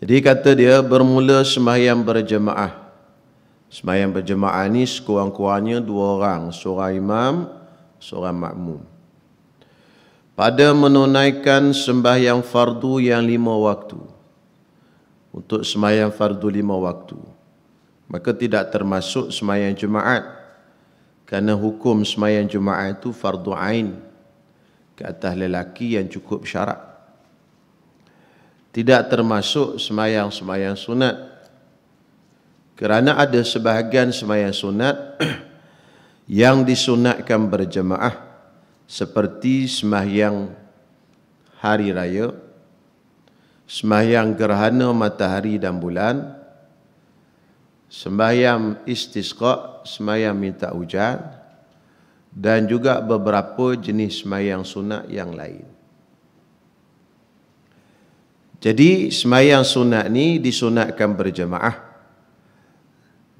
Jadi kata dia bermula sembahyang berjemaah. Sembahyang berjemaah ni sekurang-kurangnya 2 orang, seorang imam, seorang makmum. Pada menunaikan sembahyang fardu yang 5 waktu. Untuk sembahyang fardu 5 waktu. Maka tidak termasuk sembahyang Jumaat. Kerana hukum sembahyang Jumaat itu fardu ain ke atas lelaki yang cukup syarat. Tidak termasuk sembahyang-sembahyang sunat. Kerana ada sebahagian sembahyang sunat yang disunatkan berjemaah seperti sembahyang hari raya, sembahyang gerhana matahari dan bulan, sembahyang istisqa, sembahyang minta hujan, dan juga beberapa jenis sembahyang sunat yang lain. Jadi sembahyang sunat ni disunatkan berjemaah.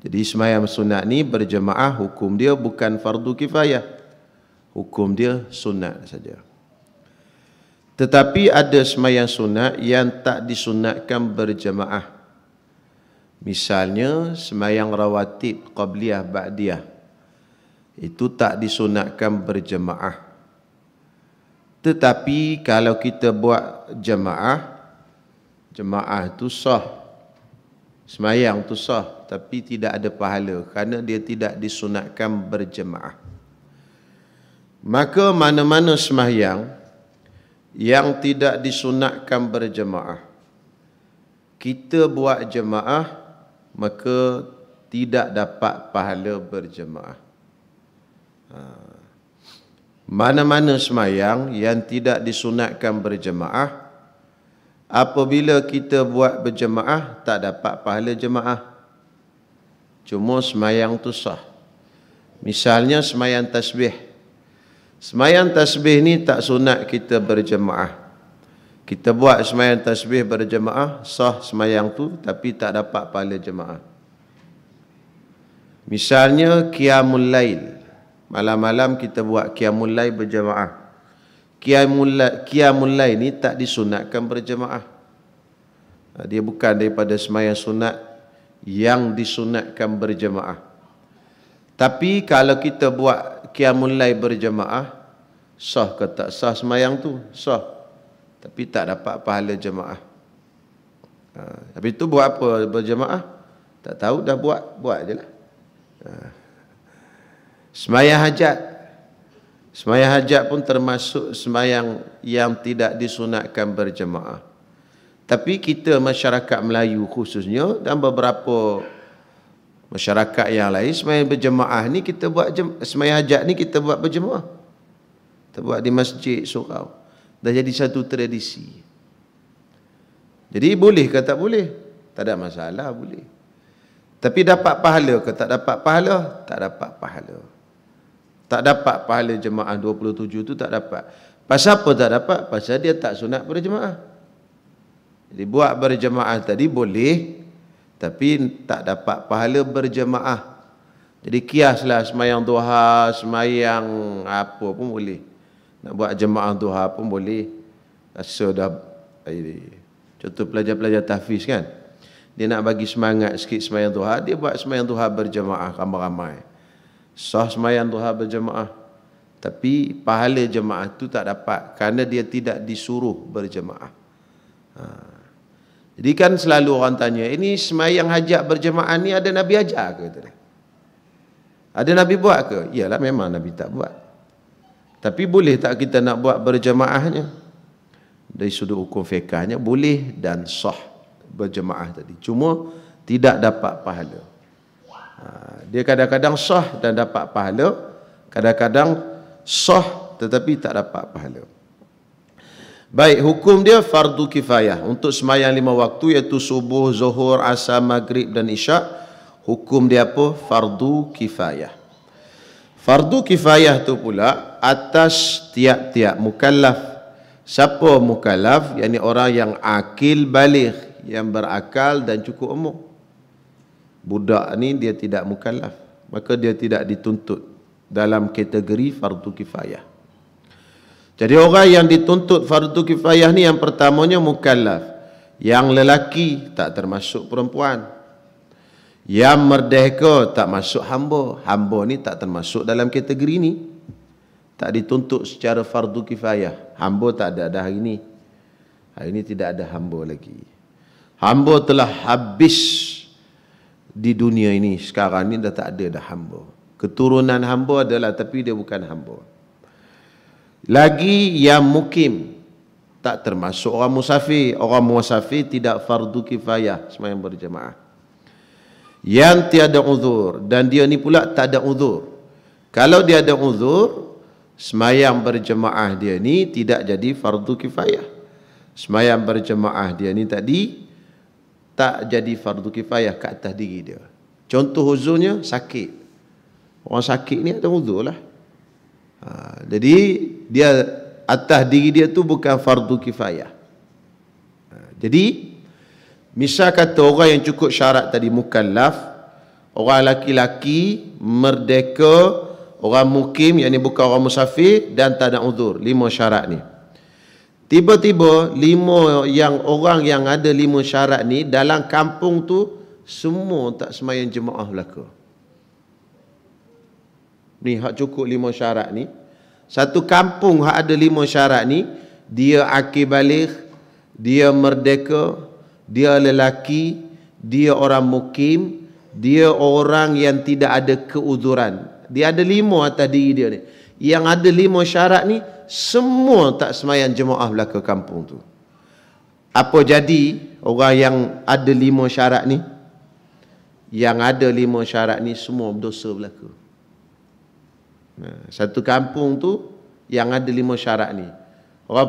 Jadi sembahyang sunat ni berjemaah, hukum dia bukan fardu kifayah. Hukum dia sunat saja. Tetapi ada sembahyang sunat yang tak disunatkan berjemaah. Misalnya sembahyang rawatib qabliyah ba'diyah. Itu tak disunatkan berjemaah. Tetapi kalau kita buat jemaah, jemaah tu sah. Sembahyang tu sah, tapi tidak ada pahala kerana dia tidak disunatkan berjemaah. Maka mana-mana sembahyang yang tidak disunatkan berjemaah, kita buat jemaah, maka tidak dapat pahala berjemaah. Mana-mana sembahyang yang tidak disunatkan berjemaah, apabila kita buat berjemaah, tak dapat pahala jemaah. Cuma sembahyang tu sah. Misalnya sembahyang tasbih. Sembahyang tasbih ni tak sunat kita berjemaah. Kita buat sembahyang tasbih berjemaah, sah sembahyang tu, tapi tak dapat pahala jemaah. Misalnya qiyamul lail. Malam-malam kita buat qiyamul lail berjemaah. Qiyamul lail ni tak disunatkan berjemaah. Dia bukan daripada sembahyang sunat yang disunatkan berjemaah. Tapi kalau kita buat qiyamul lail berjemaah, sah ke tak sah sembahyang tu? Sah. Tapi tak dapat pahala jemaah. Habis tu buat apa berjemaah? Tak tahu, dah buat je lah. Sembahyang hajat. Sembahyang hajat pun termasuk sembahyang yang tidak disunatkan berjemaah. Tapi kita masyarakat Melayu khususnya dan beberapa masyarakat yang lain, sembahyang berjemaah ni kita buat, sembahyang hajat ni kita buat berjemaah. Kita buat di masjid, surau. Dah jadi satu tradisi. Jadi boleh ke tak boleh? Tak ada masalah, boleh. Tapi dapat pahala ke tak dapat pahala? Tak dapat pahala. Tak dapat pahala jemaah 27 tu, tak dapat. Pasal apa tak dapat? Pasal dia tak sunat berjemaah. Jadi buat berjemaah tadi boleh, tapi tak dapat pahala berjemaah. Jadi kiaslah sembahyang duha, sembahyang apa pun boleh. Nak buat jemaah duha pun boleh. Rasa dah, contoh pelajar-pelajar tahfiz kan, dia nak bagi semangat sikit sembahyang duha, dia buat sembahyang duha berjemaah ramai-ramai. Sah sembahyang duha berjemaah, tapi pahala jemaah tu tak dapat kerana dia tidak disuruh berjemaah. Jadi kan selalu orang tanya, ini sembahyang hajat berjemaah ni ada Nabi ajar ke? Ada Nabi buat ke? Iyalah, memang Nabi tak buat. Tapi boleh tak kita nak buat berjemaahnya? Dari sudut hukum fiqahnya boleh dan sah berjemaah tadi. Cuma tidak dapat pahala. Dia kadang-kadang sah dan dapat pahala, kadang-kadang sah tetapi tak dapat pahala. Baik, hukum dia fardu kifayah. Untuk sembahyang 5 waktu iaitu subuh, zuhur, asar, maghrib dan isyak, hukum dia apa? Fardu kifayah. Fardu kifayah tu pula atas tiap-tiap mukallaf. Siapa mukallaf? Yakni orang yang akil baligh, yang berakal dan cukup umur. Budak ni dia tidak mukallaf, maka dia tidak dituntut dalam kategori fardu kifayah. Jadi orang yang dituntut fardu kifayah ni yang pertamanya mukallaf, Yang lelaki tak termasuk perempuan. Yang merdeka tak masuk hamba. Hamba ni tak termasuk dalam kategori ni. Tak dituntut secara fardu kifayah. Hamba tak ada dah hari ni. Hari ni tidak ada hamba lagi. Hamba telah habis di dunia ini. Sekarang ni dah tak ada dah hamba. Keturunan hamba adalah, tapi dia bukan hamba. Lagi yang mukim, tak termasuk orang musafir. Orang musafir tidak fardu kifayah sembahyang berjemaah. Yang tiada uzur, dan dia ni pula tak ada uzur. Kalau dia ada uzur, sembahyang berjemaah dia ni tidak jadi fardu kifayah. Sembahyang berjemaah dia ni tadi tak jadi fardu kifayah ke atas diri dia. Contoh uzurnya sakit. Orang sakit ni ada uzur lah. Jadi dia atas diri dia tu bukan fardu kifayah. Jadi misal kata orang yang cukup syarat tadi mukallaf, orang laki-laki, merdeka, orang mukim, yakni bukan orang musafir, dan tak ada uzur. 5 syarat ni. Tiba-tiba orang yang ada 5 syarat ni dalam kampung tu semua tak sembahyang jemaah belaka. Ni hak cukup 5 syarat ni. Satu kampung hak ada 5 syarat ni, dia akil baligh, dia merdeka, dia lelaki, dia orang mukim, dia orang yang tidak ada keuzuran. Dia ada 5 atas diri dia ni. Yang ada 5 syarat ni, semua tak sembahyang jemaah belaka kampung tu. Apa jadi orang yang ada 5 syarat ni? Yang ada 5 syarat ni semua berdosa belaka. Satu kampung tu yang ada 5 syarat ni. Orang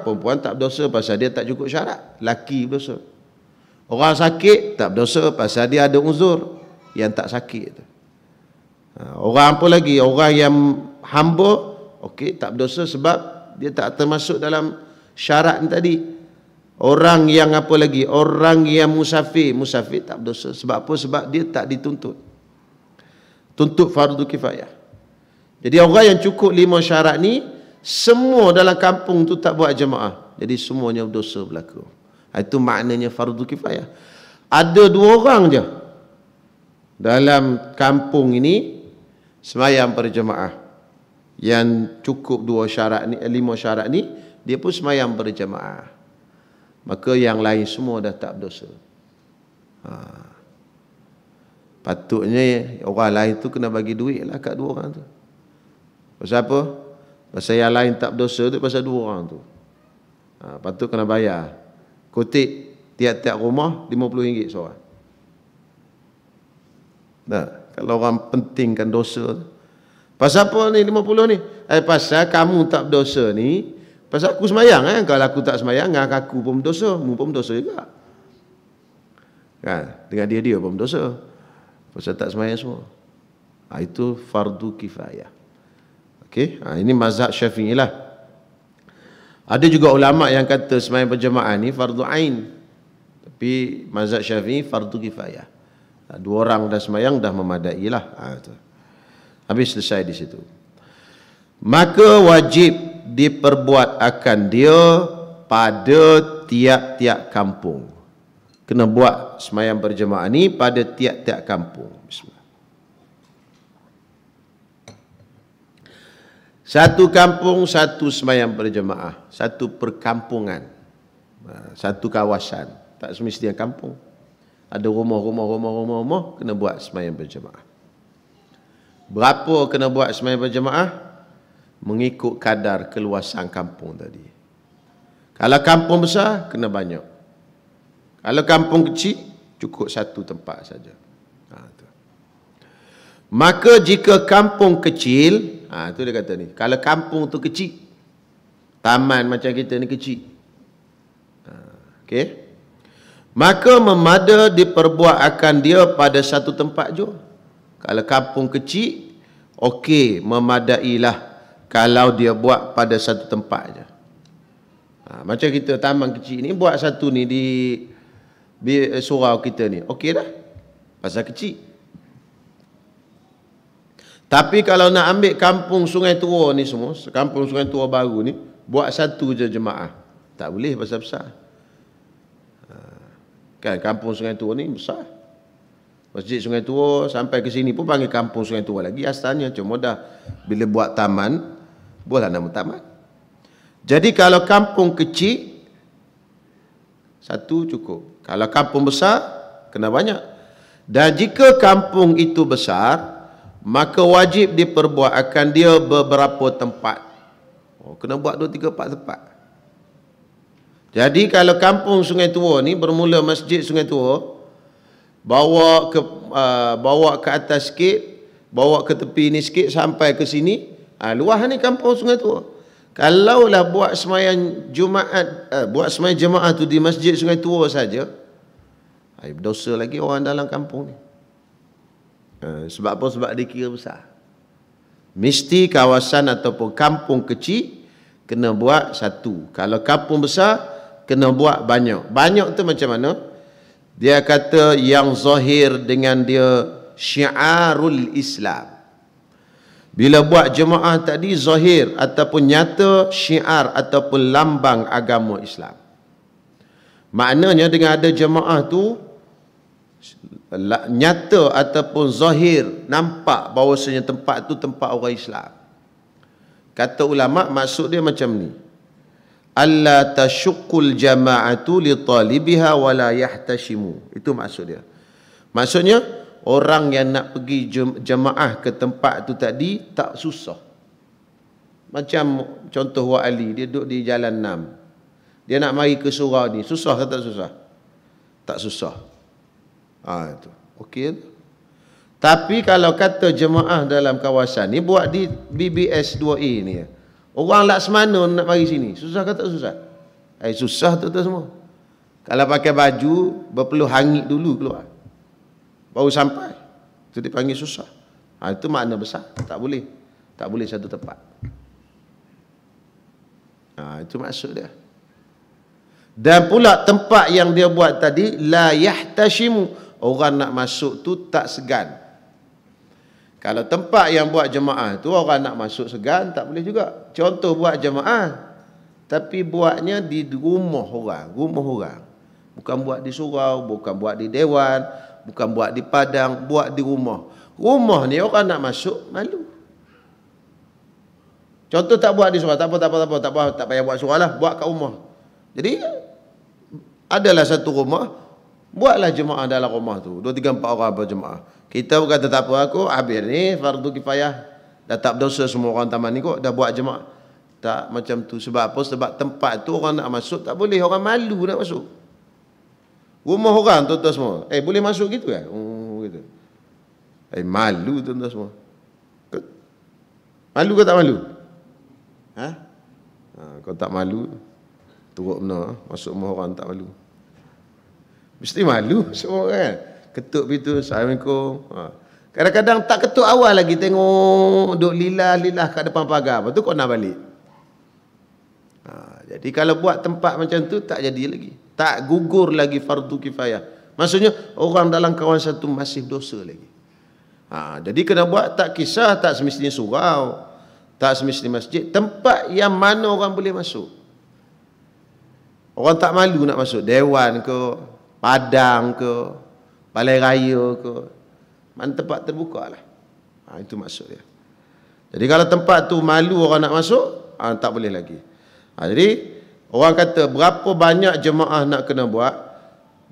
perempuan tak berdosa pasal dia tak cukup syarat. Laki berdosa. Orang sakit tak berdosa pasal dia ada uzur yang tak sakit tu. Orang apa lagi? Orang yang hamba, okey, tak berdosa sebab dia tak termasuk dalam syarat ni tadi. Orang yang apa lagi? Orang yang musafir tak berdosa. Sebab apa? Sebab dia tak dituntut. Tuntut fardu kifayah. Jadi orang yang cukup 5 syarat ni, semua dalam kampung tu tak buat jemaah. Jadi semuanya berdosa belaka. Itu maknanya fardu kifayah. Ada 2 orang je dalam kampung ini sembahyang berjemaah. Yang cukup 2 syarat ni, 5 syarat ni, dia pun sembahyang berjemaah. Maka yang lain semua dah tak berdosa. Patutnya orang lain tu kena bagi duit lah kat 2 orang tu. Pasal apa? Pasal yang lain tak berdosa tu pasal 2 orang tu. Patut kena bayar. Kutip tiap-tiap rumah RM50 seorang. Kalau orang pentingkan dosa tu. Pasal apa ni 50 ni? Pasal kamu tak berdosa ni, pasal aku semayang. Kalau aku tak semayang, aku pun berdosa. Mu pun berdosa juga. Dengan dia pun berdosa. Pasal tak semayang semua. Itu fardu kifayah. Okey, ini mazhab Syafi'i lah. Ada juga ulama yang kata sembahyang berjemaah ni fardu ain. Tapi mazhab Syafi'i fardu kifayah. 2 orang dah sembahyang dah memadai lah. Habis selesai di situ. Maka wajib diperbuat akan dia pada tiap-tiap kampung. Kena buat sembahyang berjemaah ni pada tiap-tiap kampung. Bismillah. Satu kampung, satu sembahyang berjemaah. Satu perkampungan. Satu kawasan. Tak semestinya kampung. Ada rumah, kena buat sembahyang berjemaah. Berapa kena buat sembahyang berjemaah? Mengikut kadar keluasan kampung tadi. Kalau kampung besar, kena banyak. Kalau kampung kecil, cukup satu tempat saja. Maka jika kampung kecil, itu dia kata ni, kalau kampung tu kecil, taman macam kita ni kecil, okey, maka memada diperbuat akan dia pada satu tempat je. Kalau kampung kecil, okey, memadailah kalau dia buat pada satu tempat je. Macam kita taman kecil ni, buat satu ni di surau kita ni, okey dah, pasal kecil. Tapi kalau nak ambil kampung Sungai Tua ni semua, kampung Sungai Tua baru ni, buat satu je jemaah, tak boleh pasal besar. Kan kampung Sungai Tua ni besar. Masjid Sungai Tua sampai ke sini pun panggil kampung Sungai Tua lagi asalnya. Cuma dah bila buat taman, buatlah nama taman. Jadi kalau kampung kecil, satu cukup. Kalau kampung besar, kena banyak. Dan jika kampung itu besar, maka wajib diperbuatkan dia beberapa tempat. Kena buat 2, 3, 4 tempat. Jadi kalau kampung Sungai Tua ni bermula Masjid Sungai Tua, bawa ke atas sikit, bawa ke tepi ni sikit sampai ke sini, luas ni kampung Sungai Tua. Kalaulah buat sembahyang Jumaat, buat sembahyang jemaah tu di Masjid Sungai Tua saja, berdosa lagi orang dalam kampung ni. Sebab apa? Sebab dia kira besar. Mesti kawasan ataupun kampung kecil kena buat satu. Kalau kampung besar kena buat banyak. Banyak tu macam mana? Dia kata yang zahir dengan dia syiarul Islam. Bila buat jemaah tadi zahir ataupun nyata syiar ataupun lambang agama Islam. Maknanya dengan ada jemaah tu nyata ataupun zahir nampak bahawasanya tempat tu tempat orang Islam. Kata ulama maksud dia macam ni. Alla tashuqqul jama'atu li talibiha wa la yahtashimu. Itu maksud dia. Maksudnya orang yang nak pergi jemaah ke tempat tu tadi tak susah. Macam contoh Wak Ali, dia duduk di Jalan 6. Dia nak mari ke surau ni, susah ke tak susah? Tak susah. Itu. Okey. Tapi kalau kata jemaah dalam kawasan ni buat di BBS 2A ni. Orang Laksamana nak mari sini, susah ke tak susah? Susah tu semua. Kalau pakai baju, berpeluh hangit dulu keluar. Baru sampai. Itu dipanggil susah. Itu makna besar. Tak boleh. Tak boleh satu tempat. Itu maksud dia. Dan pula tempat yang dia buat tadi, la yahtashimu. Orang nak masuk tu tak segan. Kalau tempat yang buat jemaah tu orang nak masuk segan, tak boleh juga. Contoh buat jemaah, tapi buatnya di rumah orang. Rumah orang. Bukan buat di surau, bukan buat di dewan, bukan buat di padang, buat di rumah. Rumah ni orang nak masuk, malu. Contoh tak buat di surau, tak payah buat surau lah, buat kat rumah. Jadi, adalah satu rumah, buatlah jemaah dalam rumah tu. 2, 3, 4 orang berjemaah. Kita kata tak apa aku, habis ni fardu kifayah. Dah tak berdosa semua orang taman ni kok, dah buat jemaah. Tak macam tu. Sebab apa? Sebab tempat tu orang nak masuk, tak boleh. Orang malu nak masuk. Rumah orang tuan-tuan semua. Boleh masuk gitu kan? Gitu. Malu tuan-tuan semua. Malu ke tak malu? Kau tak malu, teruk benar. Masuk rumah orang tak malu. Mesti malu semua kan. Ketuk pintu, Assalamualaikum. Kadang-kadang tak ketuk awal lagi, tengok duk lilah-lilah kat depan pagar. Lepas tu kau nak balik. Jadi kalau buat tempat macam tu tak jadi lagi. Tak gugur lagi fardu kifayah. Maksudnya orang dalam kawasan tu masih dosa lagi. Jadi kena buat tak kisah, tak semestinya surau, tak semestinya masjid. Tempat yang mana orang boleh masuk. Orang tak malu nak masuk. Dewan ke, padang ke, balai raya ke, mana tempat terbuka lah. Itu maksud dia. Jadi kalau tempat tu malu orang nak masuk, tak boleh lagi. Jadi orang kata berapa banyak jemaah nak kena buat?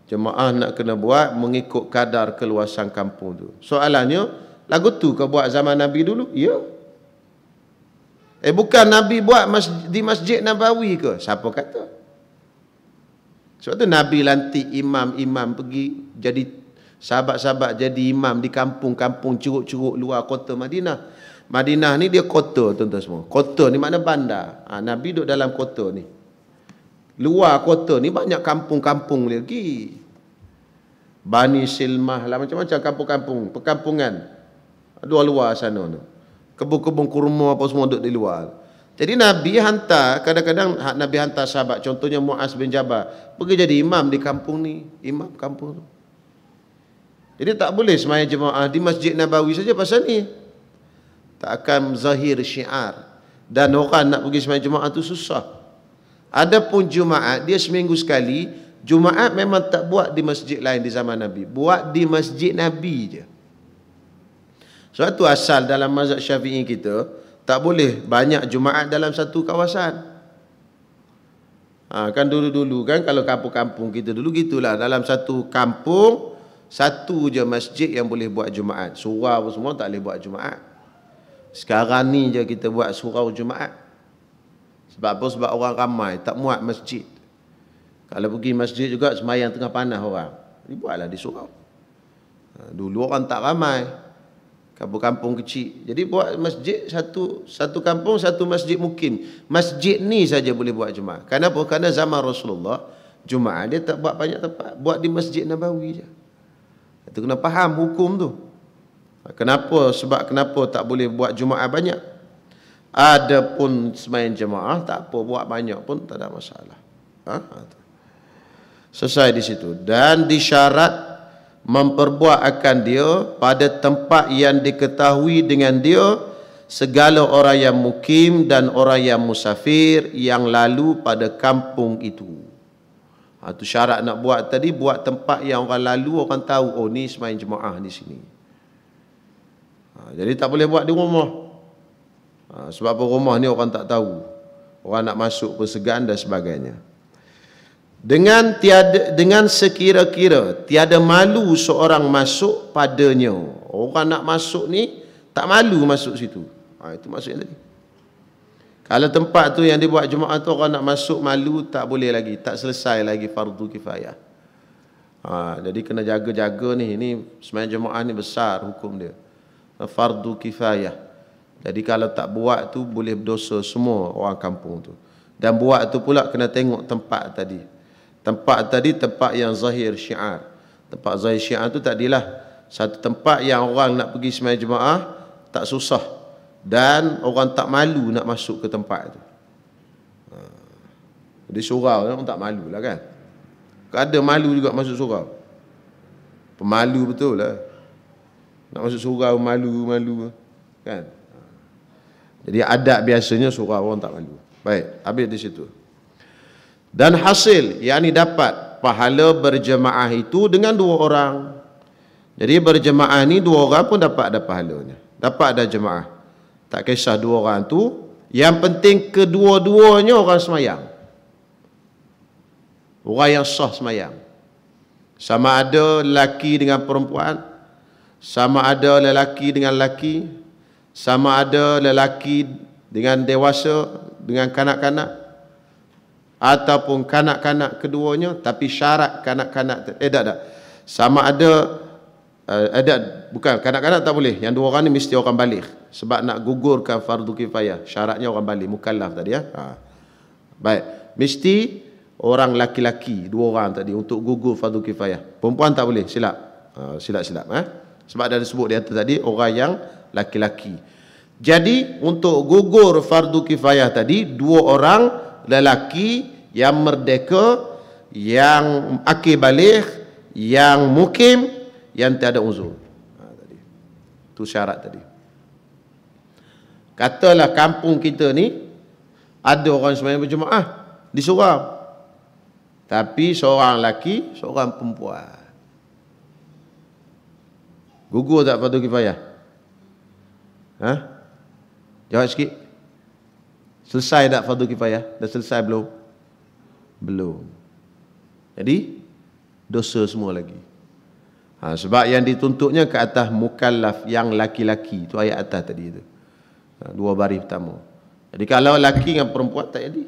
Jemaah nak kena buat mengikut kadar keluasan kampung tu. Soalannya, lagu tu kau buat zaman Nabi dulu? Ya. Bukan Nabi buat di Masjid Nabawi ke? Siapa kata? Sebab tu Nabi lantik imam-imam pergi jadi sahabat-sahabat jadi imam di kampung-kampung curuk-curuk luar kota Madinah. Madinah ni dia kota tuan-tuan semua. Kota ni makna bandar. Nabi duduk dalam kota ni. Luar kota ni banyak kampung-kampung lagi. Bani Silmah lah, macam-macam kampung-kampung, perkampungan. Luar-luar sana tu. Kebun-kebun kurma apa semua duduk di luar. Jadi Nabi hantar, kadang-kadang Nabi hantar sahabat, contohnya Muaz bin Jabal, pergi jadi imam di kampung ni, imam kampung tu. Jadi tak boleh sembahyang jemaah di Masjid Nabawi saja pasal ni. Tak akan zahir syiar. Dan orang nak pergi sembahyang jemaah tu susah. Adapun Jumaat, dia seminggu sekali, Jumaat memang tak buat di masjid lain di zaman Nabi. Buat di masjid Nabi je. Sebab tu asal dalam mazhab Syafi'i kita, tak boleh banyak Jumaat dalam satu kawasan. Kan dulu-dulu kan kalau kampung-kampung kita dulu gitulah. Dalam satu kampung, satu je masjid yang boleh buat Jumaat. Surau semua tak boleh buat Jumaat. Sekarang ni je kita buat surau Jumaat. Sebab apa? Sebab orang ramai, tak muat masjid. Kalau pergi masjid juga semayang tengah panas orang. Dibuatlah di surau. Dulu orang tak ramai. Kampung-kampung kecil. Jadi buat masjid satu kampung, satu masjid mukim. Masjid ni saja boleh buat Jumaat. Kenapa? Kerana zaman Rasulullah, Jumaat dia tak buat banyak tempat. Buat di Masjid Nabawi je. Itu kena faham hukum tu. Kenapa? Sebab kenapa tak boleh buat Jumaat banyak? Adapun sembahyang jemaah tak apa, buat banyak pun tak ada masalah. Selesai di situ. Dan disyarat memperbuat akan dia pada tempat yang diketahui dengan dia segala orang yang mukim dan orang yang musafir yang lalu pada kampung itu. Itu syarat nak buat tadi, buat tempat yang orang lalu orang tahu, oh ni sembahyang jemaah di sini. Jadi tak boleh buat di rumah. Sebab apa? Rumah ni orang tak tahu. Orang nak masuk pun segan dan sebagainya. Dengan sekira-kira tiada malu seorang masuk padanya. Orang nak masuk ni tak malu masuk situ. Itu maksudnya tadi. Kalau tempat tu yang dibuat Jumaat tu orang nak masuk malu, tak boleh lagi, tak selesai lagi fardu kifayah. Jadi kena jaga-jaga ni. Ini sembahyang Jumaat ni besar hukum dia. Fardu kifayah. Jadi kalau tak buat tu boleh berdosa semua orang kampung tu. Dan buat tu pula kena tengok tempat tadi. Tempat tadi tempat yang zahir syiar. Tempat zahir syiar tu tadilah satu tempat yang orang nak pergi sembahyang jemaah tak susah. Dan orang tak malu nak masuk ke tempat tu. Jadi surau orang tak malu lah kan. Ada malu juga masuk surau. Pemalu betul lah. Nak masuk surau malu-malu kan. Jadi adat biasanya surau orang tak malu. Baik, habis di situ. Dan hasil, yakni dapat pahala berjemaah itu dengan dua orang. Jadi berjemaah ni dua orang pun dapat ada pahalanya. Dapat ada jemaah. Tak kisah dua orang tu, yang penting kedua-duanya orang semayang. Orang yang sah semayang. Sama ada lelaki dengan perempuan, sama ada lelaki dengan lelaki, sama ada lelaki dengan dewasa, dengan kanak-kanak, ataupun kanak-kanak keduanya, tapi syarat kanak-kanak tak. Sama ada bukan kanak-kanak tak boleh. Yang dua orang ni mesti orang balik. Sebab nak gugurkan fardu kifayah, syaratnya orang balik, mukallaf tadi ya. Baik, mesti orang laki-laki, dua orang tadi untuk gugur fardu kifayah. Perempuan tak boleh, silap. Silap-silap Sebab dah disebut di atas tadi orang yang laki-laki. Jadi untuk gugur fardu kifayah tadi, dua orang lelaki yang merdeka, yang akil baligh, yang mukim, yang tiada uzur. Tadi. Itu syarat tadi. Katalah kampung kita ni ada orang sembahyang berjemaah di surau. Tapi seorang lelaki, seorang perempuan. Gugur tak fardu kifayah? Jawab sikit. Selesai tak fardu kifayah? Dah selesai belum? Belum. Jadi dosa semua lagi. Sebab yang dituntutnya ke atas mukallaf yang laki-laki. Itu ayat atas tadi tu. Dua baris pertama. Jadi kalau laki dengan perempuan tak jadi.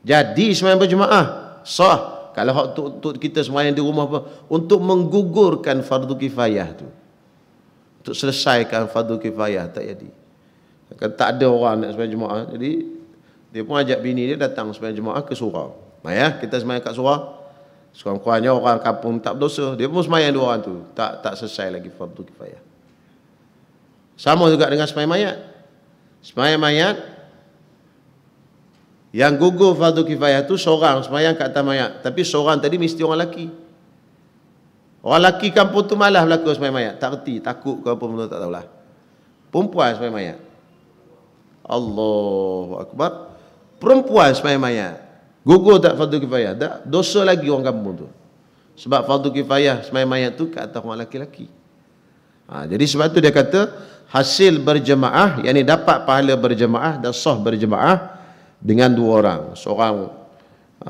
Jadi sembahyang berjemaah sah. Kalau untuk kita sembahyang di rumah apa? Untuk menggugurkan fardu kifayah tu. Untuk selesaikan fardu kifayah tak jadi. Kan tak ada orang nak sembahyang jemaah. Jadi dia pun ajak bini dia datang sembahyang jemaah ke surau. Kita sembahyang kat surau. Sekurang-kurangnya orang kampung tak berdosa. Dia pun sembahyang dua orang tu. Tak selesai lagi fardu kifayah. Sama juga dengan sembahyang mayat. Sembahyang mayat yang gugur fardu kifayah tu seorang sembahyang kat atas mayat. Tapi seorang tadi mesti orang lelaki. Orang lelaki kampung tu malas berlaku sembahyang mayat. Tak reti, takut ke apa pun tak tahulah. Perempuan sembahyang mayat. Allahu Akbar. Perempuan sembahyang mayat. Gugur tak fardu kifayah? Tak, dosa lagi orang kampung tu. Sebab fardu kifayah sembahyang mayat tu ke atas orang lelaki-lelaki. Jadi sebab tu dia kata hasil berjemaah, yakni dapat pahala berjemaah dan sah berjemaah dengan dua orang. Seorang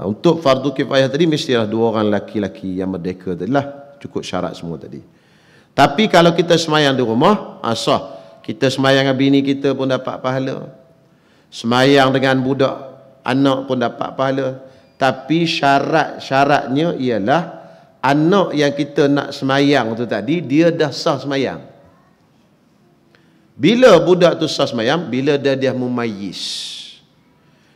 untuk fardu kifayah tadi mestilah dua orang lelaki-lelaki yang merdeka tadilah, cukup syarat semua tadi. Tapi kalau kita semayang di rumah, sah. Kita semayang dengan bini kita pun dapat pahala. Semayang dengan budak anak pun dapat pahala. Tapi syaratnya ialah anak yang kita nak semayang tu tadi, dia dah sah semayang. Bila budak tu sah semayang? Bila dia mumayyiz.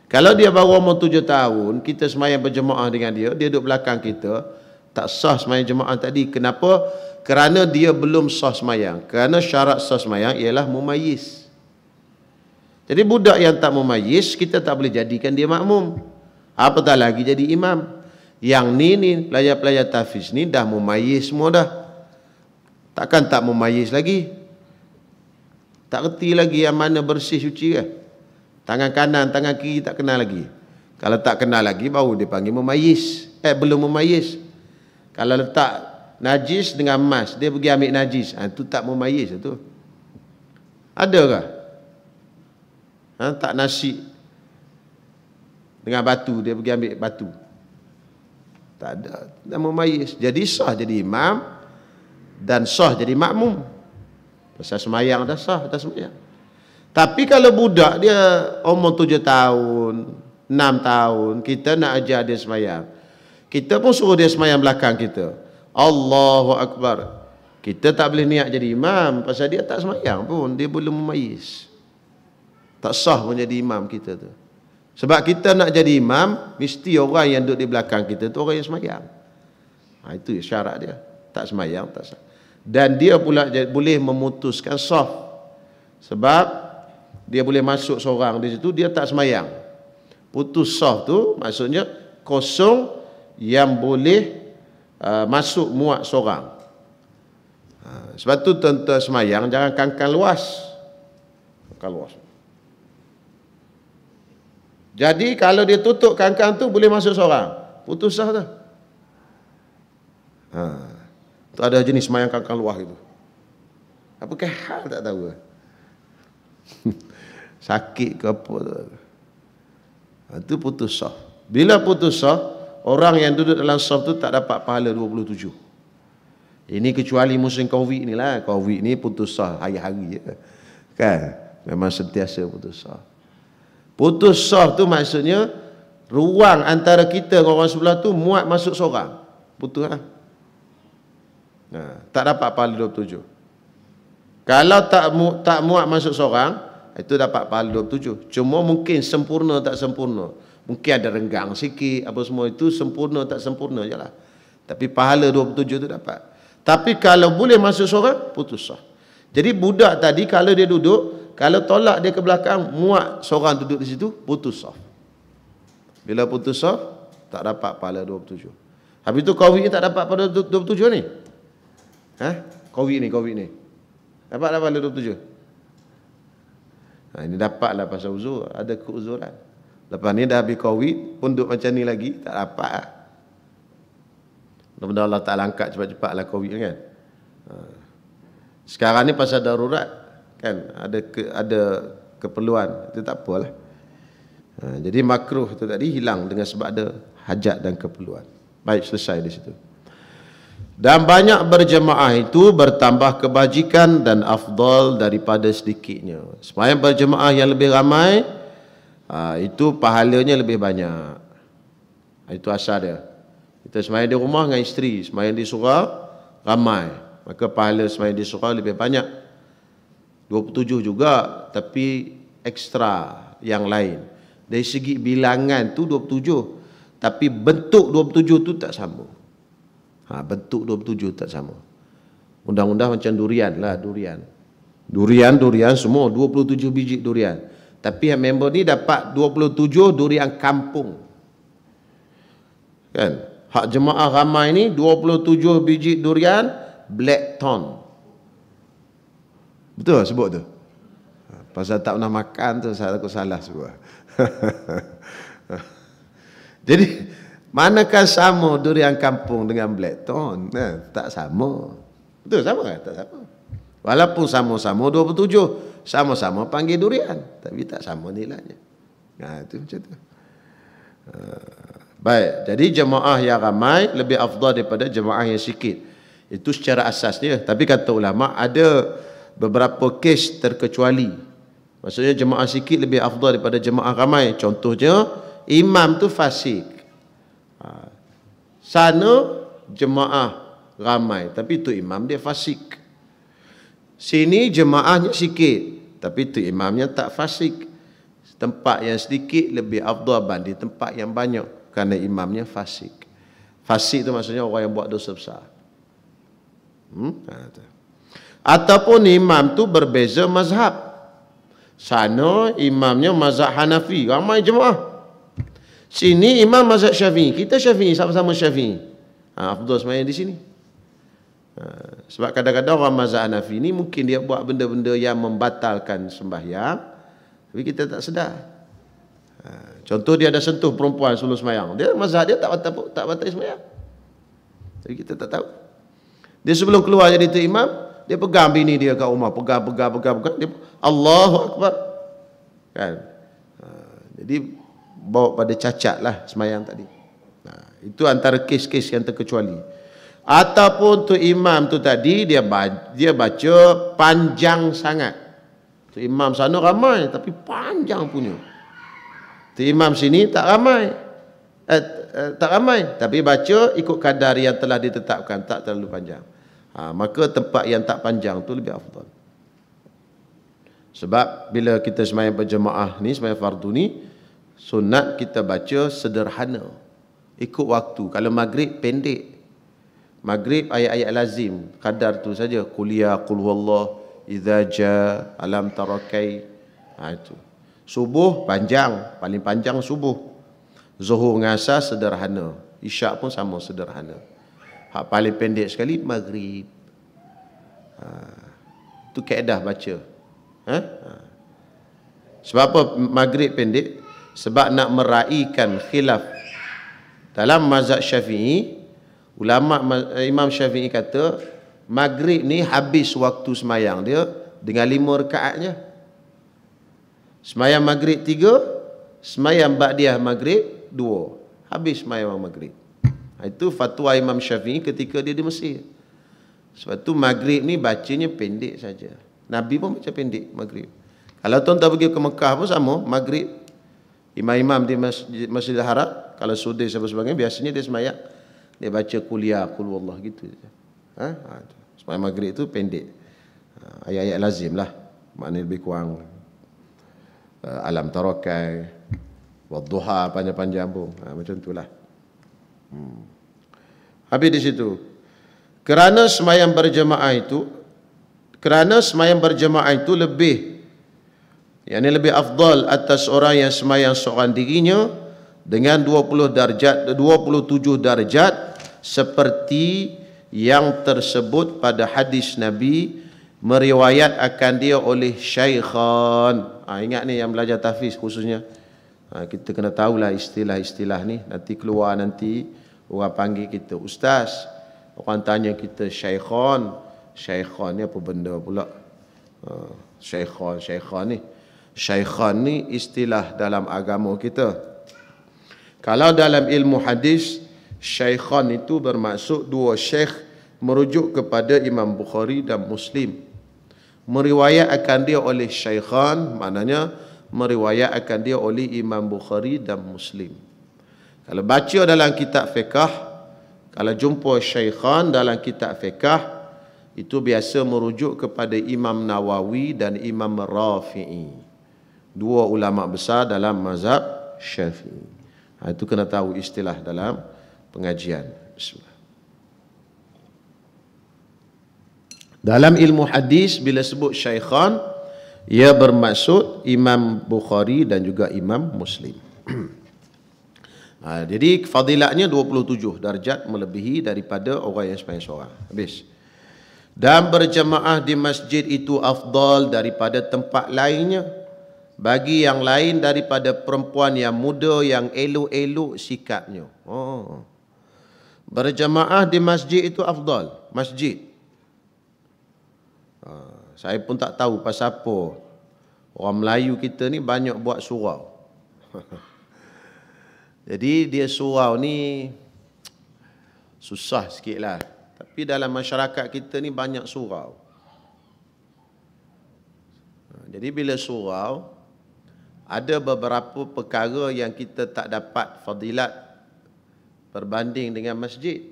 Kalau dia baru umur 7 tahun, kita semayang berjemaah dengan dia, dia duduk belakang kita, tak sah semayang jemaah tadi. Kenapa? Kerana dia belum sah semayang. Kerana syarat sah semayang ialah mumayyiz. Jadi budak yang tak mumayyiz, kita tak boleh jadikan dia makmum. Apatah lagi jadi imam. Yang ni pelajar-pelajar tahfiz ni dah mumayyiz semua dah. Takkan tak mumayyiz lagi? Tak reti lagi yang mana bersih suci ke? Tangan kanan, tangan kiri tak kenal lagi. Kalau tak kenal lagi, baru dia panggil mumayyiz. Belum mumayyiz. Kalau letak najis dengan emas, dia pergi ambil najis. Itu tak mumayyiz itu. Adakah? Tak nasi dengan batu, dia pergi ambil batu. Tak ada. Tak mumayyiz. Jadi sah jadi imam dan sah jadi makmum. Pasal semayang dah sah, dah semayang. Tapi kalau budak dia umur 7 tahun, 6 tahun, kita nak ajar dia semayang. Kita pun suruh dia semayang belakang kita. Allahu Akbar. Kita tak boleh niat jadi imam pasal dia tak semayang pun, dia belum mumayyiz. Tak sah pun jadi imam kita tu. Sebab kita nak jadi imam, mesti orang yang duduk di belakang kita tu orang yang semayang. Itu syarat dia. Tak semayang, tak sah. Dan dia pula boleh memutuskan saf. Sebab dia boleh masuk seorang di situ, dia tak semayang. Putus saf tu maksudnya kosong yang boleh masuk muat seorang. Sebab tu tuan-tuan semayang jangan kangkang luas. Kangkang luas. Jadi kalau dia tutup kangkang tu boleh masuk seorang. Putus sah tu. Tu ada jenis semayang kangkang luas itu. Apakah hal tak tahu. Sakit ke apa tu. Itu putus saf. Bila putus saf, orang yang duduk dalam saf tu tak dapat pahala 27. Ini kecuali musim Covid ni lah. Covid ni putus saf hari-hari je. Kan? Memang sentiasa putus saf. Putus saf tu maksudnya ruang antara kita dengan orang sebelah tu muat masuk seorang. Putus lah. Tak dapat pahala 27. Kalau tak muat masuk seorang, itu dapat pahala 27. Cuma mungkin sempurna tak sempurna. Mungkin ada renggang sikit, apa semua itu sempurna tak sempurna je lah. Tapi pahala 27 tu dapat. Tapi kalau boleh masuk seorang, putus sah. Jadi budak tadi kalau dia duduk, kalau tolak dia ke belakang, muat seorang duduk di situ, putus sah. Bila putus sah, tak dapat pahala 27. Habis tu Covid ni tak dapat pahala 27 ni. Covid ni. Dapat pahala 27. Ini dapatlah pasal uzur, ada keuzuran. Lepas ni dah habis Covid, pun duduk macam ni lagi, tak dapat lah. Mudah-mudahan Allah Ta'ala angkat cepat-cepat lah Covid kan. Sekarang ni pasal darurat, kan, ada keperluan, itu tak apalah. Jadi makruh tu tadi hilang dengan sebab ada hajat dan keperluan. Baik, selesai di situ. Dan banyak berjemaah itu bertambah kebajikan dan afdal daripada sedikitnya. Sembahyang berjemaah yang lebih ramai, itu pahalanya lebih banyak. Itu asal dia. Kita sembahyang di rumah dengan isteri, sembahyang di surau ramai, maka pahala sembahyang di surau lebih banyak. 27 juga, tapi ekstra yang lain. Dari segi bilangan tu 27, tapi bentuk 27 tu tak sama. Bentuk 27 tak sama. Undang-undang macam durian lah, durian semua 27 biji durian. Tapi yang member ni dapat 27 durian kampung. Kan? Hak jemaah ramai ni 27 biji durian black thorn. Betul sebut tu? Pasal tak pernah makan tu, aku salah sebut. Jadi manakah sama durian kampung dengan Blackthorn? Tak sama. Betul sama kan? Tak sama. Walaupun sama-sama 27, sama-sama panggil durian, tapi tak sama nilainya. Itu macam tu. Baik, jadi jemaah yang ramai lebih afdal daripada jemaah yang sikit. Itu secara asas dia. Tapi kata ulama ada beberapa kes terkecuali. Maksudnya jemaah sikit lebih afdal daripada jemaah ramai. Contohnya imam tu fasik. Sana jemaah ramai tapi tu imam dia fasik. Sini jemaahnya sikit tapi tu imamnya tak fasik. Tempat yang sedikit lebih afdal banding tempat yang banyak kerana imamnya fasik. Fasik tu maksudnya orang yang buat dosa besar. Ataupun imam tu berbeza mazhab. Sana imamnya mazhab Hanafi, ramai jemaah. Sini imam mazhab Syafi'i, kita Syafi'i, sama-sama Syafi'i. Afdal sembahyang di sini. Sebab kadang-kadang orang mazhab Hanafi ni mungkin dia buat benda-benda yang membatalkan sembahyang, tapi kita tak sedar. Contoh dia ada sentuh perempuan sebelum sembahyang, dia mazhab dia tak batal sembahyang, tapi kita tak tahu. Dia sebelum keluar jadi tu imam, dia pegang bini dia kat rumah, pegang, dia Allahu Akbar. Kan? Jadi bawa pada cacat lah sembahyang tadi. Itu antara kes-kes yang terkecuali. Ataupun tu imam tu tadi dia baca panjang sangat. Tu imam sana ramai tapi panjang punya. Tu imam sini tak ramai. Tak ramai tapi baca ikut kadar yang telah ditetapkan, tak terlalu panjang. Maka tempat yang tak panjang tu lebih afdal. Sebab bila kita sembahyang berjemaah ni, sembahyang fardu ni, sunat kita baca sederhana, ikut waktu. Kalau maghrib pendek, maghrib ayat-ayat lazim, kadar tu saja. Kuliah, qul huwallah, idza jaa, alam tarakai. Itu. Subuh panjang, paling panjang subuh. Zuhur dengan asar sederhana. Isyak pun sama sederhana. Hak paling pendek sekali maghrib. Itu kaedah baca. Sebab apa maghrib pendek? Sebab nak meraihkan khilaf. Dalam mazhab Syafi'i, ulama Imam Syafi'i kata maghrib ni habis waktu semayang dia dengan 5 rakaatnya. Semayang maghrib 3, semayang ba'diyah maghrib 2. Habis semayang maghrib. Itu fatwa Imam Syafi'i ketika dia di Mesir. Sebab tu maghrib ni bacanya pendek saja. Nabi pun baca pendek maghrib. Kalau tuan-tuan pergi ke Mekah pun sama, maghrib imam-imam di Masjidil Haram, kalau sudir sebagainya, biasanya dia semayang, dia baca kuliah, qul huwallah gitu. Semayang maghrib itu pendek. Ayat-ayat lazim lah. Maknanya lebih kurang alam tarakai, wadduha, panjang-panjang pun. Macam itulah. Habis di situ. Kerana semayang berjemaah itu lebih, yang ini lebih afdal atas orang yang semayang seorang dirinya dengan 27 darjat seperti yang tersebut pada hadis Nabi meriwayat akan dia oleh syaikhan. Ingat ni yang belajar tahfiz khususnya, kita kena tahulah istilah-istilah ni. Nanti keluar nanti orang panggil kita ustaz, orang tanya kita syaikhan. Syaikhan ni apa benda pula? Syaikhan ni. Syaikhan ni istilah dalam agama kita. Kalau dalam ilmu hadis, syaikhan itu bermaksud dua syekh merujuk kepada Imam Bukhari dan Muslim. Meriwayat akan dia oleh syaikhan, maknanya meriwayat akan dia oleh Imam Bukhari dan Muslim. Kalau baca dalam kitab fiqh, kalau jumpa syaikhan dalam kitab fiqh, itu biasa merujuk kepada Imam Nawawi dan Imam Rafi'i, dua ulama besar dalam mazhab Syafi'i. Itu kena tahu istilah dalam pengajian. Bismillah. Dalam ilmu hadis bila sebut syaikhan, ia bermaksud Imam Bukhari dan juga Imam Muslim. Jadi fadilatnya 27 darjat melebihi daripada orang yang sembahyang seorang. Habis. Dan berjemaah di masjid itu afdal daripada tempat lainnya. bagi yang lain daripada perempuan yang muda yang elok-elok sikapnya. Berjemaah di masjid itu afdal. Masjid. Saya pun tak tahu pasal apa orang Melayu kita ni banyak buat surau. Jadi dia surau ni susah sikit lah. Tapi dalam masyarakat kita ni banyak surau. Jadi bila surau, ada beberapa perkara yang kita tak dapat fadilat berbanding dengan masjid.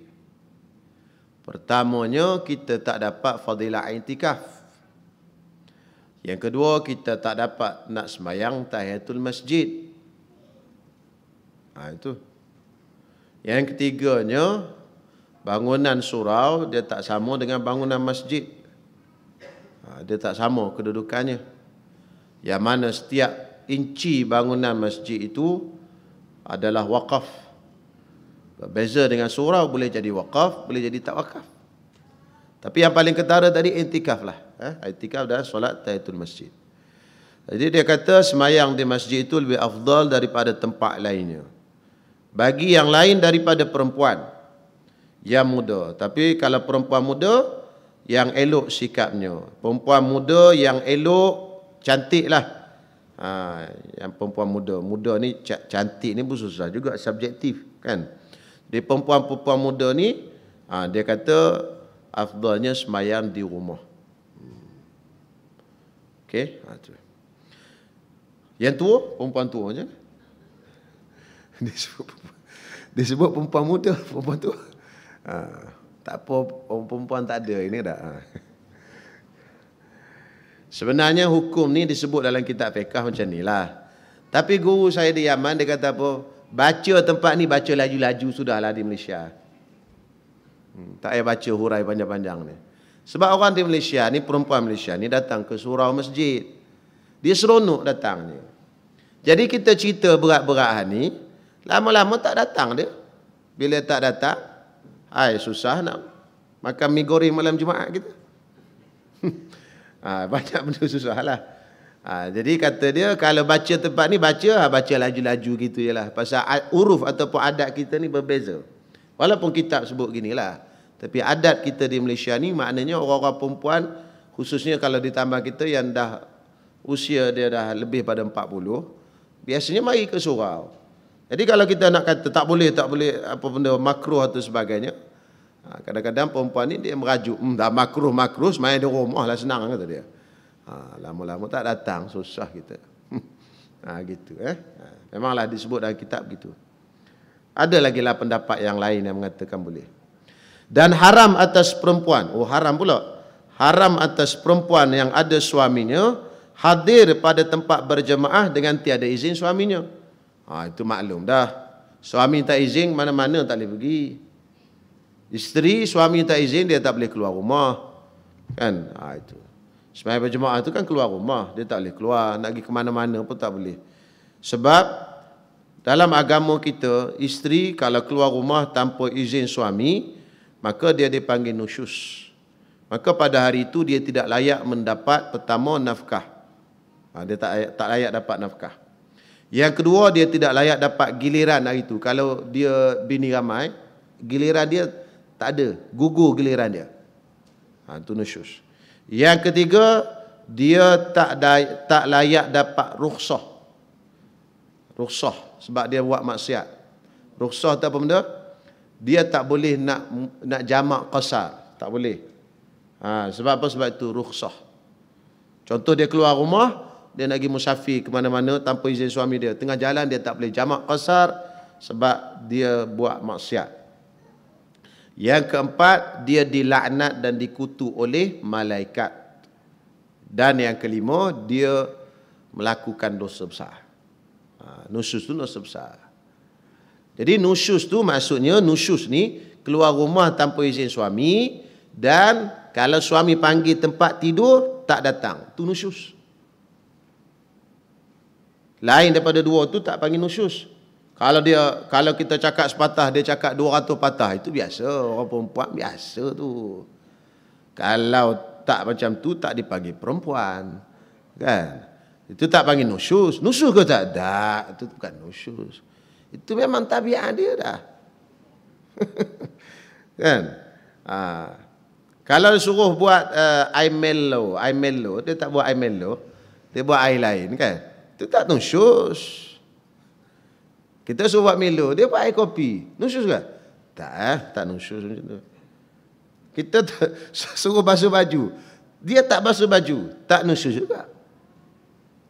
Pertamanya, kita tak dapat fadilat i'tikaf. Yang kedua, kita tak dapat nak sembahyang tahiyatul masjid. Itu. Yang ketiganya, bangunan surau dia tak sama dengan bangunan masjid. Dia tak sama kedudukannya. Yang mana setiap inci bangunan masjid itu adalah wakaf. Berbeza dengan surau, boleh jadi wakaf, boleh jadi tak wakaf. Tapi yang paling ketara tadi i'tikaf lah. I'tikaf dan solat tahiyatul masjid. Jadi dia kata semayang di masjid itu lebih afdal daripada tempat lainnya. Bagi yang lain daripada perempuan yang muda. Tapi kalau perempuan muda, yang elok sikapnya. Perempuan muda yang elok, cantik lah. Yang perempuan muda. Muda ni cantik ni pun susah juga, subjektif kan. Di perempuan-perempuan muda ni, dia kata afdalnya semayang di rumah. Okey. Yang tua, perempuan tua je. Dia sebut perempuan muda, perempuan tua. Tak apa, perempuan tak ada ini dah. Sebenarnya hukum ni disebut dalam kitab fiqh macam ni lah. Tapi guru saya di Yaman dia kata apa? Baca tempat ni baca laju-laju sudahlah di Malaysia. Tak payah baca hurai panjang-panjang ni. Sebab orang di Malaysia ni, perempuan Malaysia ni datang ke surau masjid. Dia seronok datang ni. Jadi kita cerita berat-berat ni, lama-lama tak datang dia. Bila tak datang, susah nak makan mi goreng malam Jumaat kita. Banyak benda susah lah. Jadi kata dia, kalau baca tempat ni, baca laju-laju gitu je lah. Pasal uruf ataupun adat kita ni berbeza. Walaupun kitab sebut gini lah. Tapi adat kita di Malaysia ni, maknanya orang-orang perempuan, khususnya kalau ditambah kita yang dah usia dia dah lebih pada 40, biasanya mari ke surau. Jadi kalau kita nak kata tak boleh apa benda makruh atau sebagainya, kadang-kadang perempuan ni dia merajuk, dah makruh main di rumah lah senang kata dia. Lama-lama tak datang, susah kita. Gitu memanglah disebut dalam kitab gitu. Ada lagi lah pendapat yang lain yang mengatakan boleh. Dan haram atas perempuan, haram pula. Haram atas perempuan yang ada suaminya hadir pada tempat berjemaah dengan tiada izin suaminya. Itu maklum dah. Suami tak izin, mana-mana tak boleh pergi. Isteri, suami tak izin, dia tak boleh keluar rumah. Kan? Itu. Sembahyang berjemaah itu kan keluar rumah. Dia tak boleh keluar. Nak pergi ke mana-mana pun tak boleh. Sebab dalam agama kita, isteri kalau keluar rumah tanpa izin suami, maka dia dipanggil nusyus. Maka pada hari itu dia tidak layak mendapat pertama nafkah. Dia tak layak dapat nafkah. Yang kedua, dia tidak layak dapat giliran hari itu. Kalau dia bini ramai, giliran dia tak ada. Gugur giliran dia. Itu nusyus. Yang ketiga, dia tak layak dapat rukhsah. Rukhsah sebab dia buat maksiat. Rukhsah tu apa benda? Dia tak boleh nak jamak qasar. Tak boleh. Sebab apa? Sebab itu rukhsah. Contoh dia keluar rumah, dia nak pergi musafir ke mana-mana tanpa izin suami dia. Tengah jalan dia tak boleh jamak qasar sebab dia buat maksiat. Yang keempat, dia dilaknat dan dikutuk oleh malaikat. Dan yang kelima, dia melakukan dosa besar. Nusyus tu dosa besar. Jadi nusyus tu maksudnya, nusyus ni keluar rumah tanpa izin suami, dan kalau suami panggil tempat tidur tak datang, tu nusyus. Lain daripada dua tu tak panggil nusyus. Kalau kita cakap sepatah, dia cakap 200 patah, itu biasa. Orang perempuan biasa tu. Kalau tak macam tu, tak dipanggil perempuan. Kan? Itu tak panggil nusyus. Nusyus ke tak? Tak. Itu bukan nusyus. Itu memang tabiat dia dah. Kan? Kalau suruh buat air mellow, dia tak buat air mellow. Dia buat air lain kan? Itu tak nusyus. Kita suruh buat mellow, dia buat air kopi. Nusyus ke? Tak nusyus macam tu. Kita suruh basuh baju, dia tak basuh baju, tak nusyus juga.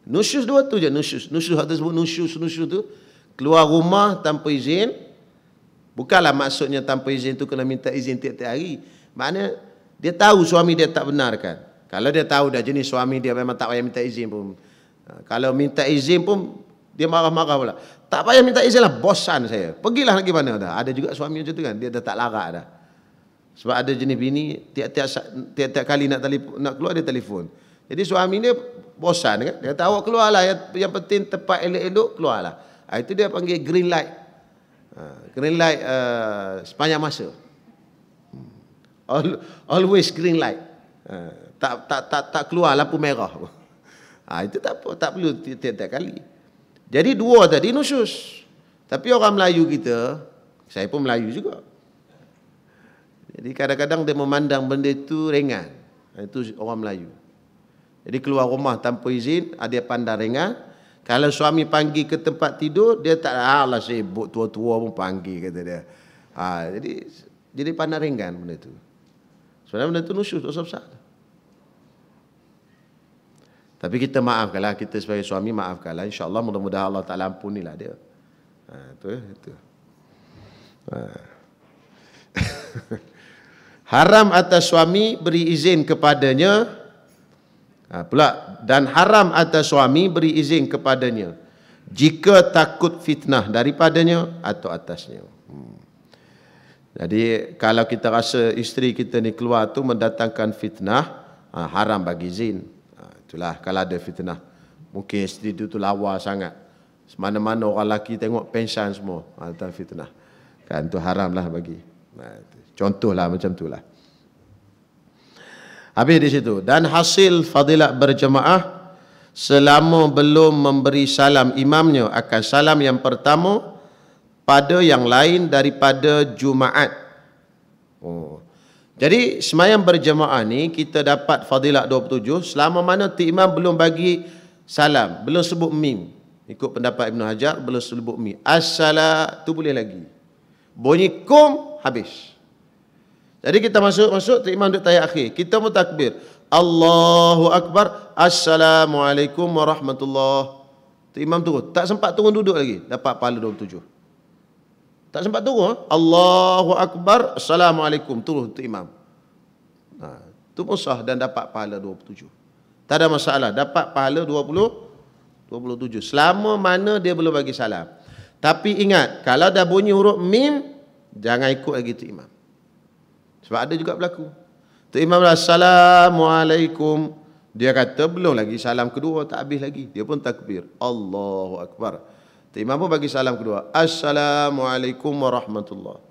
Nusyus dua tu je, nusyus atau sebut nusyus tu, keluar rumah tanpa izin. Bukanlah maksudnya tanpa izin tu kena minta izin tiap-tiap hari. Maknanya dia tahu suami dia tak benarkan. Kalau dia tahu dah jenis suami dia memang tak payah minta izin pun. Kalau minta izin pun dia marah-marah pula. Tak payah minta izin lah, bosan saya. Pergilah lagi mana dah. Ada juga suami macam tu kan, dia dah tak larat dah. Sebab ada jenis bini tiap-tiap kali nak keluar dia telefon. Jadi suami dia bosan kan. Dia kata awak keluarlah, yang penting tempat elok-elok keluarlah. Itu dia panggil green light. Green light sepanjang masa. Always green light. Tak keluar lampu merah. Itu tak perlu tiap-tiap kali. Jadi dua tadi nusyus. Tapi orang Melayu kita, saya pun Melayu juga. Jadi kadang-kadang dia memandang benda itu ringan. Itu orang Melayu. Jadi keluar rumah tanpa izin, dia pandang ringan. Kalau suami panggil ke tempat tidur, dia tak lah sibuk, tua-tua pun panggil, kata dia. Jadi pandang ringan benda itu. Sebenarnya benda itu nusyus, dosa besar. Tapi kita maafkanlah, kita sebagai suami maafkanlah. InsyaAllah mudah-mudahan Allah Ta'ala ampunilah dia. Itu. Haram atas suami beri izin kepadanya pula, dan haram atas suami beri izin kepadanya jika takut fitnah daripadanya atau atasnya. Jadi kalau kita rasa isteri kita ni keluar tu mendatangkan fitnah, haram bagi izin. Itulah kalau ada fitnah. Mungkin isteri tu lawa sangat. Semana-mana orang lelaki tengok pensan semua. Itu fitnah. Kan tu haramlah bagi. Contohlah macam itulah. Habis di situ. Dan hasil fadilat berjemaah selama belum memberi salam imamnya akan salam yang pertama pada yang lain daripada Jumaat. Jadi semayang berjemaah ni kita dapat fadilat 27 selama mana imam belum bagi salam, belum sebut mim. Ikut pendapat Ibn Hajar belum sebut mim. As-salat tu boleh lagi. Bunyi kum habis. Jadi kita masuk imam duduk tahiyat akhir. Kita pun takbir. Allahu Akbar. Assalamualaikum warahmatullahi. Imam turun. Tak sempat turun duduk lagi. Dapat pahala 27. Tak sempat turun. Allahu Akbar. Assalamualaikum. Turun imam. Itu pun sah dan dapat pahala 27. Tak ada masalah. Dapat pahala 27. Selama mana dia belum bagi salam. Tapi ingat, kalau dah bunyi huruf mim, jangan ikut lagi tu imam. Sebab ada juga berlaku. Tu imam dah Assalamualaikum. Dia kata belum lagi salam kedua, tak habis lagi. Dia pun takbir. Allahu Akbar. Tu imam pun bagi salam kedua. Assalamualaikum warahmatullahi.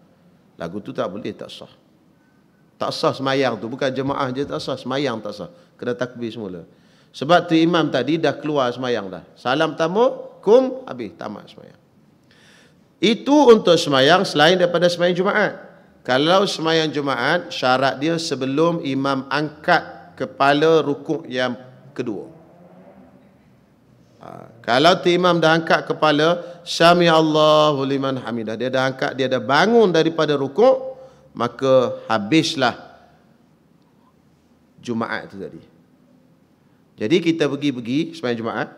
Lagu tu tak boleh, tak sah. Tak sah semayang tu. Bukan jemaah je tak sah, semayang tak sah. Kena takbir semula. Sebab tu imam tadi dah keluar semayang dah. Salam tamu, kum, habis, tamat semayang. Itu untuk semayang selain daripada semayang Jumaat. Kalau semayang Jumaat, syarat dia sebelum imam angkat kepala rukuk yang kedua. Kalau tu imam dah angkat kepala, Sami Allahu liman hamidah, dia dah angkat, dia dah bangun daripada rukuk, maka habislah Jumaat tu tadi. Jadi kita pergi semayang Jumaat,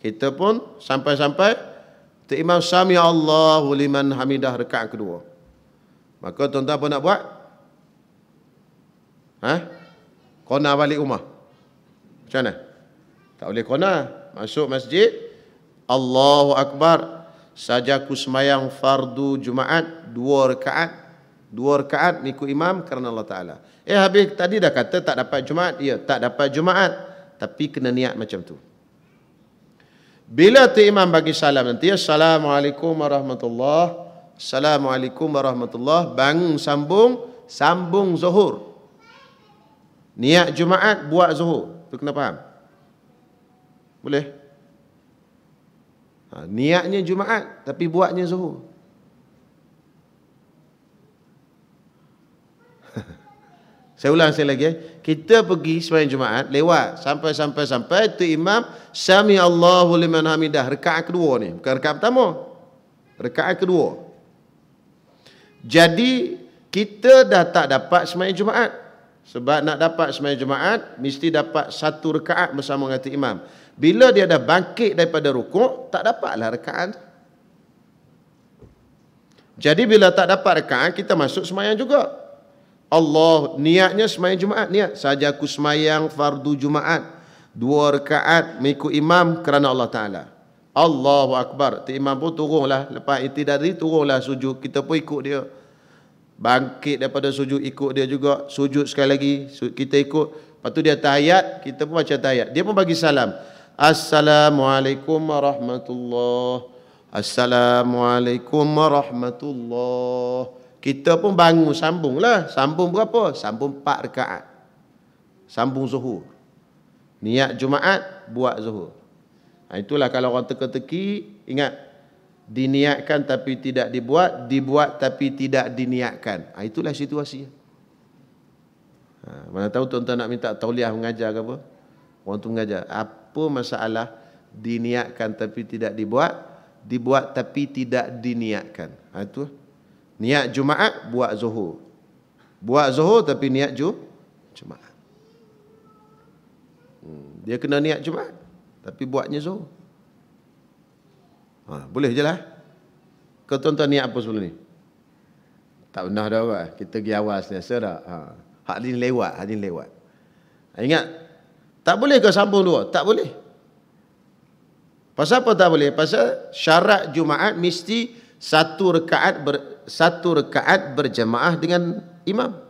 kita pun sampai-sampai tu imam Sami Allahu liman hamidah rakaat kedua. Maka tuan-tuan apa nak buat? Qona balik rumah. Macam mana? Tak boleh qona. Masuk masjid. Allahu Akbar. Sajaku semayang fardu Jumaat 2 rakaat. 2 rakaat mengikut imam kerana Allah Ta'ala. Habis tadi dah kata tak dapat Jumaat. Ya, tak dapat Jumaat. Tapi kena niat macam tu. Bila tu imam bagi salam nanti, Assalamualaikum warahmatullahi. Assalamualaikum warahmatullahi. Bangun sambung zuhur. Niat Jumaat buat zuhur. Tu kena faham. Boleh? Niatnya Jumaat tapi buatnya Zuhur. Saya ulang sekali lagi. Kita pergi sembahyang Jumaat, lewat sampai tu imam sami Allahu liman hamidah, rakaat kedua ni, bukan rakaat pertama. Rakaat kedua. Jadi kita dah tak dapat sembahyang Jumaat. Sebab nak dapat sembahyang Jumaat mesti dapat satu rakaat bersama dengan tu imam. Bila dia dah bangkit daripada rukuk, tak dapatlah rakaat. Jadi bila tak dapat rakaat, kita masuk sembahyang juga. Allah, niatnya sembahyang Jumaat, niat saja aku sembahyang fardu Jumaat 2 rakaat mengikut imam kerana Allah Taala. Allahu Akbar. Imam pun turunlah, lepas itidari turunlah sujud, kita pun ikut dia. Bangkit daripada sujud ikut dia juga, sujud sekali lagi kita ikut. Lepas tu dia tahiyat, kita pun baca tahiyat. Dia pun bagi salam. Assalamualaikum warahmatullahi. Assalamualaikum warahmatullahi. Kita pun bangun, sambunglah. Sambung berapa? Sambung 4 rakaat. Sambung Zuhur. Niat Jumaat, buat Zuhur. Itulah kalau orang teka-teki, ingat. Diniatkan tapi tidak dibuat, dibuat tapi tidak diniatkan. Itulah situasi. Mana tahu tuan-tuan nak minta tauliah mengajar ke apa? Orang tu mengajar. Apa masalah diniatkan tapi tidak dibuat, dibuat tapi tidak diniatkan? Itu. Niat Jumaat, buat Zuhur. Buat Zuhur tapi niat Jumaat. Dia kena niat Jumaat tapi buatnya Zuhur. Boleh je lah. Kau tuan-tuan niat apa sebelum ni? Tak pernah dah buat. Kita pergi awal sentiasa dah. Hak ni lewat. Ingat, tak boleh kau sambung 2? Tak boleh. Pasal apa tak boleh? Pasal syarat Jumaat mesti satu rakaat berjamaah dengan imam.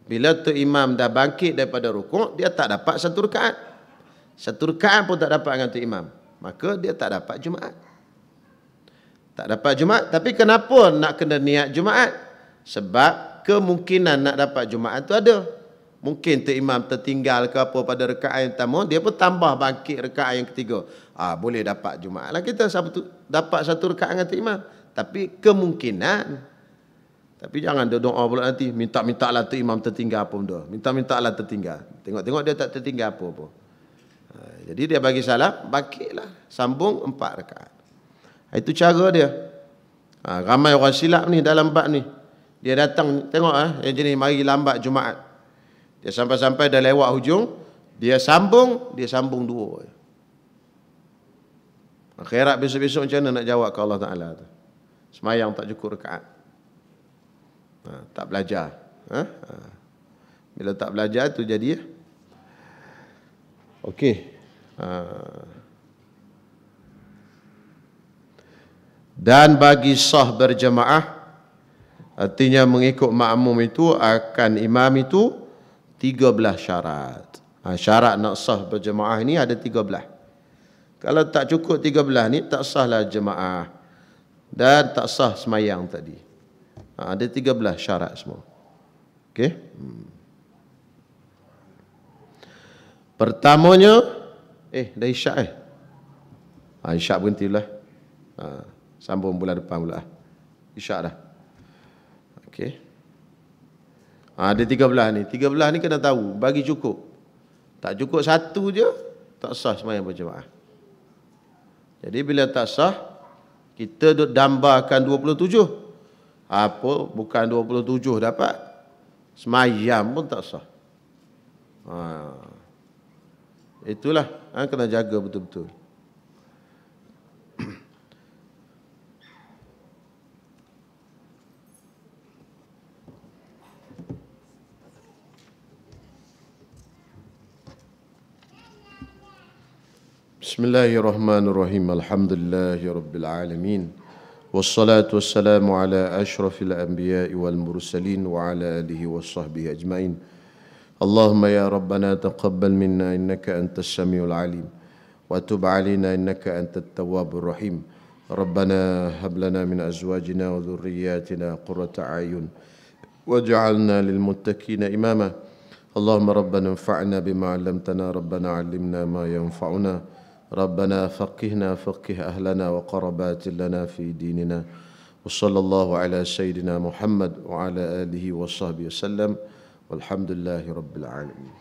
Bila tu imam dah bangkit daripada rukuk, dia tak dapat satu rakaat. Satu rakaat pun tak dapat dengan tu imam. Maka dia tak dapat Jumaat. Tak dapat Jumaat. Tapi kenapa nak kena niat Jumaat? Sebab kemungkinan nak dapat Jumaat tu ada. Mungkin tu imam tertinggal ke apa pada rakaat yang pertama, dia pun tambah bangkit rakaat yang ketiga. Boleh dapat Jumaat lah kita dapat satu rakaat dengan tu imam. Tapi kemungkinan. Tapi jangan dia doa pula nanti, minta-minta lah tu imam tertinggal apa benda. Minta-minta lah tertinggal. Tengok-tengok dia tak tertinggal apa-apa. Jadi dia bagi salam, bangkitlah. Sambung 4 rakaat. Itu cara dia. Ramai orang silap ni dalam bab ni. Dia datang, tengok yang jenis mari lambat Jumaat. Dia sampai-sampai dah lewat hujung, dia sambung 2. Akhirat besok-besok macam mana nak jawab ke Allah Ta'ala tu? Semayang tak cukup rakaat. Tak belajar. Bila tak belajar tu jadi. Okey. Dan bagi sah berjemaah, artinya mengikut makmum itu akan imam itu 13 syarat. Syarat nak sah berjemaah ini ada 13. Kalau tak cukup 13 ni, tak sahlah jemaah. Dan tak sah semayang tadi. Ada 13 syarat semua. Okey. Pertamanya, dah isyak isyak berhenti pula. Sambung bulan depan pula. Isyak dah. Okey. Ada 13 ni. 13 ni kena tahu. Bagi cukup. Tak cukup satu je, tak sah semayang berjemaah. Jadi bila tak sah, kita duk dambakan 27. Apa? Bukan 27 dapat. Semayang pun tak sah. Itulah. Kena jaga betul-betul. Bismillahirrahmanirrahim. Alhamdulillahirabbil alamin. Wassalatu wassalamu ala asyrafil anbiya'i wal mursalin wa ala alihi washabbihi ajmain. Allahumma ya rabbana taqabbal minna innaka antas samiul alim wa tub alaina innaka antat tawwabur rahim. Rabbana hab lana min azwajina wa dhurriyyatina qurrata a'yun waj'alna lil muttaqina imama. Allahumma rabbana anfa'na bima 'allamtana, rabbana 'allimna ma yanfa'una ربنا فقهنا فقه أهلنا وقربات لنا في ديننا وصلى الله على سيدنا محمد وعلى آله وصحبه وسلم والحمد لله رب العالمين.